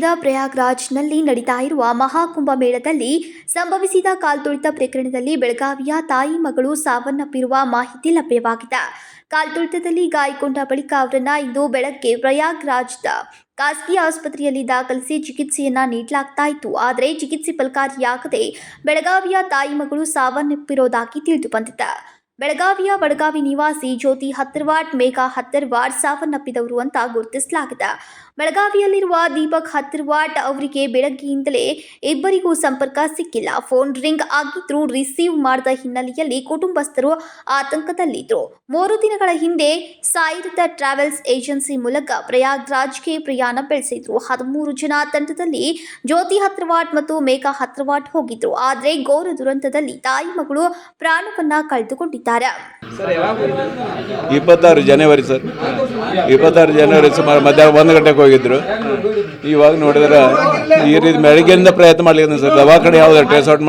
ರಾಜ್ಯದ ಪ್ರಯಾಗ್ರಾಜ್ನಲ್ಲಿ ನಡೀತಾ ಇರುವ ಮಹಾಕುಂಭ ಮೇಳದಲ್ಲಿ ಸಂಭವಿಸಿದ ಕಾಲ್ತುಳಿತ ಪ್ರಕರಣದಲ್ಲಿ ಬೆಳಗಾವಿಯ ತಾಯಿ ಮಗಳು ಸಾವನ್ನಪ್ಪಿರುವ ಮಾಹಿತಿ ಲಭ್ಯವಾಗಿದೆ. ಕಾಲ್ತುಳಿತದಲ್ಲಿ ಗಾಯಗೊಂಡ ಬಳಿಕ ಅವರನ್ನು ಇಂದು ಬೆಳಗ್ಗೆ ಪ್ರಯಾಗ್ರಾಜ್ದ ಖಾಸಗಿ ಆಸ್ಪತ್ರೆಯಲ್ಲಿ ದಾಖಲಿಸಿ ಚಿಕಿತ್ಸೆಯನ್ನ ನೀಡಲಾಗ್ತಾ ಇತ್ತು. ಆದರೆ ಚಿಕಿತ್ಸೆ ಫಲಕಾರಿಯಾಗದೆ ಬೆಳಗಾವಿಯ ತಾಯಿ ಮಗಳು ಸಾವನ್ನಪ್ಪಿರೋದಾಗಿ ತಿಳಿದು ಬಂದಿದೆ. ಬೆಳಗಾವಿಯ ವಡಗಾವಿ ನಿವಾಸಿ ಜ್ಯೋತಿ ಹತ್ತರವಾಡ್, ಮೇಘಾ ಹತ್ತರವಾಡ್ ಸಾವನ್ನಪ್ಪಿದವರು ಅಂತ ಗುರುತಿಸಲಾಗಿದೆ. ಬೆಳಗಾವಿಯಲ್ಲಿರುವ ದೀಪಕ್ ಹತ್ತರವಾಡ್ ಅವರಿಗೆ ಬೆಳಗ್ಗೆಯಿಂದಲೇ ಇಬ್ಬರಿಗೂ ಸಂಪರ್ಕ ಸಿಕ್ಕಿಲ್ಲ. ಫೋನ್ ರಿಂಗ್ ಆಗಿದ್ರೂ ರಿಸೀವ್ ಮಾಡದ ಹಿನ್ನೆಲೆಯಲ್ಲಿ ಕುಟುಂಬಸ್ಥರು ಆತಂಕದಲ್ಲಿದ್ದರು. 3 ದಿನಗಳ ಹಿಂದೆ ಸಾಯಿರದ ಟ್ರಾವೆಲ್ಸ್ ಏಜೆನ್ಸಿ ಮೂಲಕ ಪ್ರಯಾಗ್ರಾಜ್ಗೆ ಪ್ರಯಾಣ ಬೆಳೆಸಿದ್ರು. 13 ಜನ ತಂಡದಲ್ಲಿ ಜ್ಯೋತಿ ಹತ್ತರವಾಡ್ ಮತ್ತು ಮೇಘಾ ಹತ್ತರವಾಡ್ ಹೋಗಿದ್ರು. ಆದರೆ ಘೋರ ದುರಂತದಲ್ಲಿ ತಾಯಿ ಮಗಳು ಪ್ರಾಣವನ್ನ ಕಳೆದುಕೊಂಡಿದ್ದಾರೆ. 26 ಜನವರಿ ಸರ್, 26 ಜನವರಿ ಸುಮಾರು ಮಧ್ಯಾಹ್ನ 1 ಗಂಟೆಗೆ ಹೋಗಿದ್ರು. ಇವಾಗ ನೋಡಿದ್ರೆ ಈ ರೀತಿ ಬೆಳಗ್ಗೆಯಿಂದ ಪ್ರಯತ್ನ ಮಾಡಲಿಲ್ಲ ಸರ್. ದವಾಖಾನೆ ಯಾವ್ದು ಟ್ರೇಸ್ ಔಟ್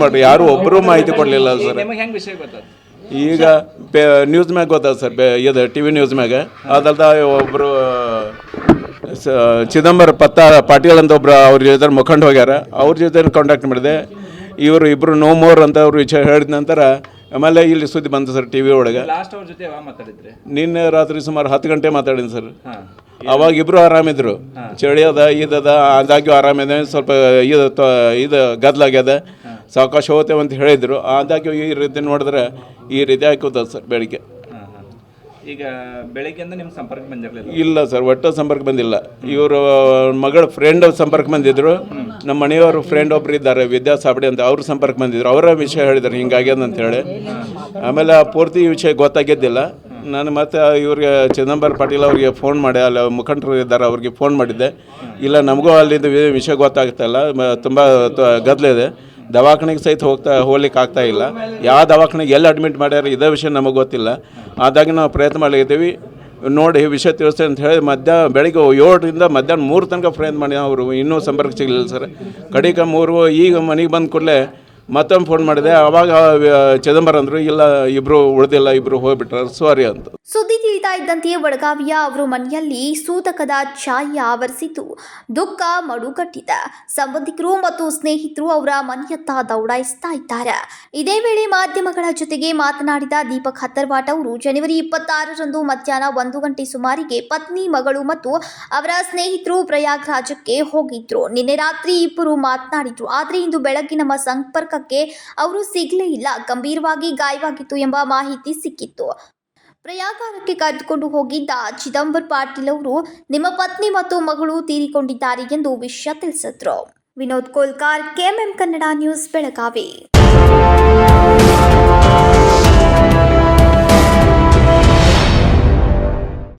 ಮಾಡ್ರಿ ಯಾರು ಒಬ್ಬರು ಮಾಹಿತಿ ಕೊಡಲಿಲ್ಲ ಸರ್. ಈಗ ನ್ಯೂಸ್ ಮ್ಯಾಗ ಗೊತ್ತಾದ ಸರ್, ಇದು TV ನ್ಯೂಸ್ ಮ್ಯಾಗ. ಅದಲ್ದ ಒಬ್ಬರು ಚಿದಂಬರ ಪಾಟೀಲ್ ಅಂತ ಒಬ್ರು ಅವ್ರ ಜೊತೆ ಮುಖಂಡ ಹೋಗ್ಯಾರ. ಅವ್ರ ಜೊತೆ ಕಾಂಟ್ಯಾಕ್ಟ್ ಮಾಡಿದೆ. ಇವರು ಇಬ್ಬರು ನೋ ಮೋರ್ ಅಂತ ಅವರು ಹೇಳಿದ ನಂತರ ಆಮೇಲೆ ಇಲ್ಲಿ ಸುದ್ದಿ ಬಂತು ಸರ್ TV ಒಳಗೆ. ನಿನ್ನೆ ರಾತ್ರಿ ಸುಮಾರು 10 ಗಂಟೆ ಮಾತಾಡಿನಿ ಸರ್. ಅವಾಗ ಇಬ್ಬರು ಆರಾಮಿದ್ರು. ಚಳಿ ಅದ ಇದದ ಆದಾಗ್ಯೂ ಆರಾಮಿದೆ, ಸ್ವಲ್ಪ ಇದು ಗದ್ದಲಾಗ್ಯದ, ಸಾವಕಾಶ ಹೋಗ್ತೇವೆ ಅಂತ ಹೇಳಿದರು. ಆದಾಗ್ಯೂ ಈ ರೀತಿ ನೋಡಿದ್ರೆ ಈ ರೀತಿ ಹಾಕೋತದ ಸರ್. ಬೆಳಿಗ್ಗೆ ಈಗ ಬೆಳಗ್ಗೆಯಿಂದ ನಿಮ್ಮ ಸಂಪರ್ಕ ಬಂದಿರಲಿಲ್ಲ? ಇಲ್ಲ ಸರ್, ಒಟ್ಟು ಸಂಪರ್ಕ ಬಂದಿಲ್ಲ. ಇವರು ಮಗಳ ಫ್ರೆಂಡ್ ಸಂಪರ್ಕ ಬಂದಿದ್ರು. ನಮ್ಮ ಮನೆಯವರು ಫ್ರೆಂಡ್ ಒಬ್ರು ಇದ್ದಾರೆ, ವಿದ್ಯಾ ಸಾಬಡಿ ಅಂತ, ಅವ್ರ ಸಂಪರ್ಕ ಬಂದಿದ್ರು. ಅವರ ವಿಷಯ ಹೇಳಿದ್ದಾರೆ ಹಿಂಗಾಗ್ಯದ ಅಂತ ಹೇಳಿ. ಆಮೇಲೆ ಪೂರ್ತಿ ವಿಷಯ ಗೊತ್ತಾಗಿದ್ದಿಲ್ಲ. ನಾನು ಮತ್ತೆ ಇವ್ರಿಗೆ ಚಿದಂಬರ ಪಾಟೀಲ್ ಅವ್ರಿಗೆ ಫೋನ್ ಮಾಡಿ, ಅಲ್ಲಿ ಮುಖಂಡರು ಇದ್ದಾರೆ ಅವ್ರಿಗೆ ಫೋನ್ ಮಾಡಿದ್ದೆ. ಇಲ್ಲ ನಮಗೂ ಅಲ್ಲಿಂದ ವಿಷಯ ಗೊತ್ತಾಗ್ತಾಯಿಲ್ಲ, ತುಂಬ ಗದ್ದಲಿದೆ, ದವಾಖಾನೆಗೆ ಸಹಿತ ಹೋಗ್ಲಿಕ್ಕೆ ಆಗ್ತಾ ಇಲ್ಲ. ಯಾವ ದವಾಖಾನೆಗೆ ಎಲ್ಲಿ ಅಡ್ಮಿಟ್ ಮಾಡ್ಯಾರ ಇದೇ ವಿಷಯ ನಮಗೆ ಗೊತ್ತಿಲ್ಲ. ಆದಾಗ ನಾವು ಪ್ರಯತ್ನ ಮಾಡಲಿದ್ದೀವಿ, ನೋಡಿ ವಿಷಯ ತಿಳಿಸ್ತೇವೆ ಅಂತ ಹೇಳಿ ಬೆಳಿಗ್ಗೆ 7ರಿಂದ ಮಧ್ಯಾಹ್ನ 3 ತನಕ ಪ್ರಯತ್ನ ಮಾಡಿ ಅವರು ಇನ್ನೂ ಸಂಪರ್ಕ ಸಿಗಲಿಲ್ಲ ಸರ್. ಕಡೆಗೆ 3 ಈಗ ಮನೆಗೆ ಬಂದ ಕೂಡಲೇ ಮತ್ತೊಮ್ಮೆ ಫೋನ್ ಮಾಡಿದೆ. ಆವಾಗ ಚಿದಂಬರ ಅಂದರು ಇಲ್ಲ ಇಬ್ಬರು ಉಳಿದಿಲ್ಲ, ಇಬ್ಬರು ಹೋಗ್ಬಿಟ್ರೆ ಸಾರಿ ಅಂತ. ಸುದ್ದಿ ತಿಳಿತಾ ಇದ್ದಂತೆಯೇ ವಡಗಾವಿಯ ಅವರ ಮನೆಯಲ್ಲಿ ಸೂತಕದ ಛಾಯೆ ಆವರಿಸಿದ್ದು ದುಃಖ ಮಡುಗಟ್ಟಿದೆ. ಸಂಬಂಧಿಕರು ಮತ್ತು ಸ್ನೇಹಿತರು ಅವರ ಮನೆಯತ್ತ ದೌಡಾಯಿಸ್ತಾ ಇದ್ದಾರೆ. ಇದೇ ವೇಳೆ ಮಾಧ್ಯಮಗಳ ಜೊತೆಗೆ ಮಾತನಾಡಿದ ದೀಪಕ್ ಹತ್ತರವಾಡ್ ಅವರು ಜನವರಿ 26ರಂದು ಮಧ್ಯಾಹ್ನ 1 ಗಂಟೆ ಸುಮಾರಿಗೆ ಪತ್ನಿ, ಮಗಳು ಮತ್ತು ಅವರ ಸ್ನೇಹಿತರು ಪ್ರಯಾಗ್ರಾಜಕ್ಕೆ ಹೋಗಿದ್ರು. ನಿನ್ನೆ ರಾತ್ರಿ ಇಬ್ಬರು ಮಾತನಾಡಿದ್ರು. ಆದರೆ ಇಂದು ಬೆಳಗ್ಗೆ ನಮ್ಮ ಸಂಪರ್ಕಕ್ಕೆ ಅವರು ಸಿಗಲೇ ಇಲ್ಲ. ಗಂಭೀರವಾಗಿ ಗಾಯವಾಗಿತ್ತು ಎಂಬ ಮಾಹಿತಿ ಸಿಕ್ಕಿತ್ತು. ಪ್ರಯಾಗಾರಕ್ಕೆ ಕರೆದುಕೊಂಡು ಹೋಗಿದ್ದ ಚಿದಂಬರ ಪಾಟೀಲ್ ಅವರು ನಿಮ್ಮ ಪತ್ನಿ ಮತ್ತು ಮಗಳು ತೀರಿಕೊಂಡಿದ್ದಾರೆ ಎಂದು ವಿಷಯ ತಿಳಿಸಿದ್ರು. Vinod Kolkar, KMM Kannada news, Belagavi.